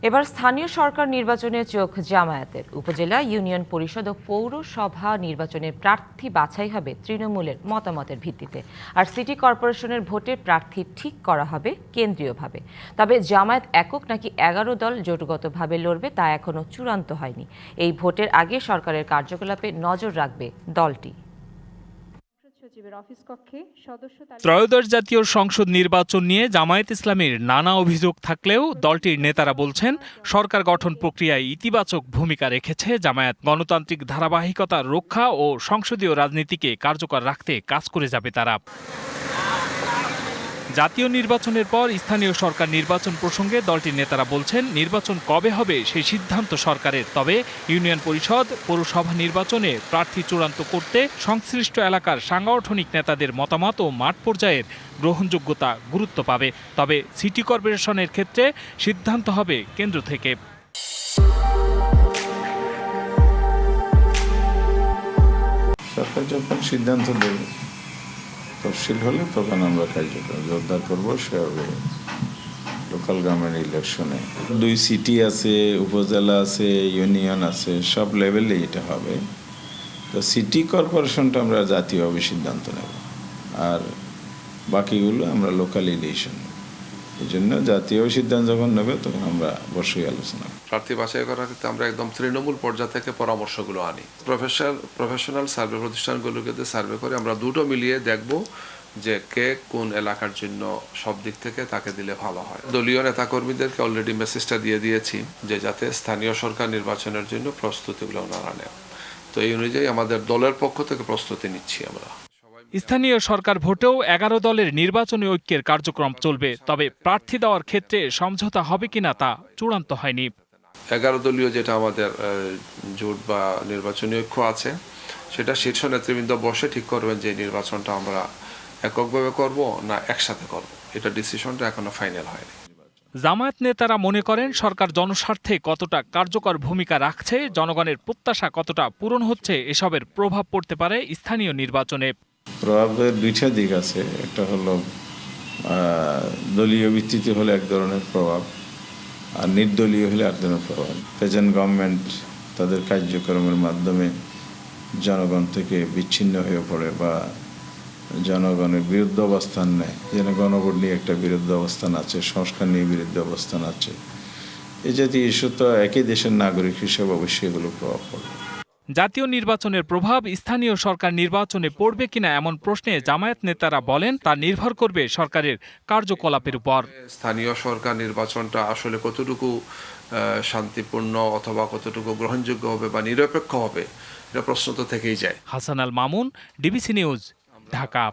এবার স্থানীয় সরকার নির্বাচনে চোখ জামায়াতের। উপজেলা, ইউনিয়ন পরিষদ ও পৌরসভা নির্বাচনের প্রার্থী বাছাই হবে তৃণমূলের মতামতের ভিত্তিতে, আর সিটি কর্পোরেশনের ভোটে প্রার্থী ঠিক করা হবে কেন্দ্রীয়ভাবে। তবে জামায়াত একক নাকি 11 দল জোটগতভাবে লড়বে তা এখনো চূড়ান্ত হয়নি। এই ভোটের আগে সরকারের কার্যকলাপে নজর রাখবে দলটি। ত্রয়োদশ জাতীয় সংসদ নির্বাচন নিয়ে জামায়াত ইসলামীর নানা অভিযোগ থাকলেও দলটির নেতারা বলছেন, সরকার গঠন প্রক্রিয়ায় ইতিবাচক ভূমিকা রেখেছে জামায়াত। গণতান্ত্রিক ধারাবাহিকতা রক্ষা ও সংসদীয় রাজনীতিকে কার্যকর রাখতে কাজ করে যাবে তারা। জাতীয় নির্বাচনের পর স্থানীয় সরকার নির্বাচন প্রসঙ্গে দলটির নেতারা বলছেন, নির্বাচন কবে হবে সেই সিদ্ধান্ত সরকারের। তবে ইউনিয়ন পরিষদ, পৌরসভা নির্বাচনে প্রার্থী চূড়ান্ত করতে সংশ্লিষ্ট এলাকার সাংগঠনিক নেতাদের মতামত ও মাঠ পর্যায়ের গ্রহণযোগ্যতা গুরুত্ব পাবে। তবে সিটি কর্পোরেশনের ক্ষেত্রে সিদ্ধান্ত হবে কেন্দ্র থেকে। সরকার যখন সিদ্ধান্ত দেবে, তফসিল হলে তখন আমরা কার্যক্রম জোরদার করবো। সে হবে লোকাল গভর্নমেন্ট ইলেকশনে। 2 সিটি আছে, উপজেলা আছে, ইউনিয়ন আছে, সব লেভেলে এটা হবে। তো সিটি কর্পোরেশনটা আমরা জাতীয়ভাবে সিদ্ধান্ত নেব, আর বাকিগুলো আমরা লোকাল ইলেকশন নেব। এই জন্য জাতীয় সিদ্ধান্ত যখন নেবে তখন আমরা অবশ্যই আলোচনা করব। প্রার্থী বাছাই করার ক্ষেত্রে আমরা একদম তৃণমূল পর্যায় থেকে পরামর্শগুলো আনি। প্রফেশনাল সার্ভে প্রতিষ্ঠানগুলোকে সার্ভে করে আমরা দুটো মিলিয়ে দেখব যে কে কোন এলাকার জন্য সব দিক থেকে তাকে দিলে ভালো হয়। দলীয় নেতাকর্মীদেরকে অলরেডি মেসেজটা দিয়ে দিয়েছি যে যাতে স্থানীয় সরকার নির্বাচনের জন্য প্রস্তুতিগুলো ওনারা নেন। তো এই অনুযায়ী আমাদের দলের পক্ষ থেকে প্রস্তুতি নিচ্ছি আমরা। স্থানীয় সরকার ভোটেও 11 দলের নির্বাচনী ঐক্যের কার্যক্রম চলবে। তবে প্রার্থী দেওয়ার ক্ষেত্রে সমঝোতা হবে কিনা তা চূড়ান্ত হয়নি। 11 দলীয় যেটা আমাদের জোট বা নির্বাচনী ঐক্য আছে, সেটা শীর্ষ নেতৃবৃন্দ বসে ঠিক করবেন যে নির্বাচনটা আমরা এককভাবে করব না একসাথে করব। এটা ডিসিশনটা এখনো ফাইনাল হয়নি। জামায়াত নেতারা মনে করেন, সরকার জনস্বার্থে কতটা কার্যকর ভূমিকা রাখছে, জনগণের প্রত্যাশা কতটা পূরণ হচ্ছে, এসবের প্রভাব পড়তে পারে স্থানীয় নির্বাচনে। প্রভাবের দুইটা দিক আছে। একটা হলো দলীয় ভিত্তিতে হলে এক ধরনের প্রভাব, আর নির্দলীয় হলে এক ধরনের প্রভাব। প্রেজেন্ট গভর্নমেন্ট তাদের কার্যক্রমের মাধ্যমে জনগণ থেকে বিচ্ছিন্ন হয়ে পড়ে বা জনগণের বিরুদ্ধ অবস্থান নেয়। যেন গণভোট নিয়ে একটা বিরুদ্ধ অবস্থান আছে, সংস্কার নিয়ে বিরুদ্ধ অবস্থান আছে। এই জাতীয় ইস্যু তো একই দেশের নাগরিক হিসেবে অবশ্যই এগুলো প্রভাব পড়বে। জাতীয় নির্বাচনের প্রভাব স্থানীয় সরকার নির্বাচনে পড়বে কিনা এমন প্রশ্নে জামায়াত নেতারা বলেন, তা নির্ভর করবে সরকারের কার্যকলাপের উপর। স্থানীয় সরকার নির্বাচনটা আসলে কতটুকু শান্তিপূর্ণ অথবা কতটুকু গ্রহণযোগ্য হবে বা নিরপেক্ষ হবে, এটা প্রশ্ন তো থেকেই যায়। Hasan Al Mamun, DBC news, Dhaka.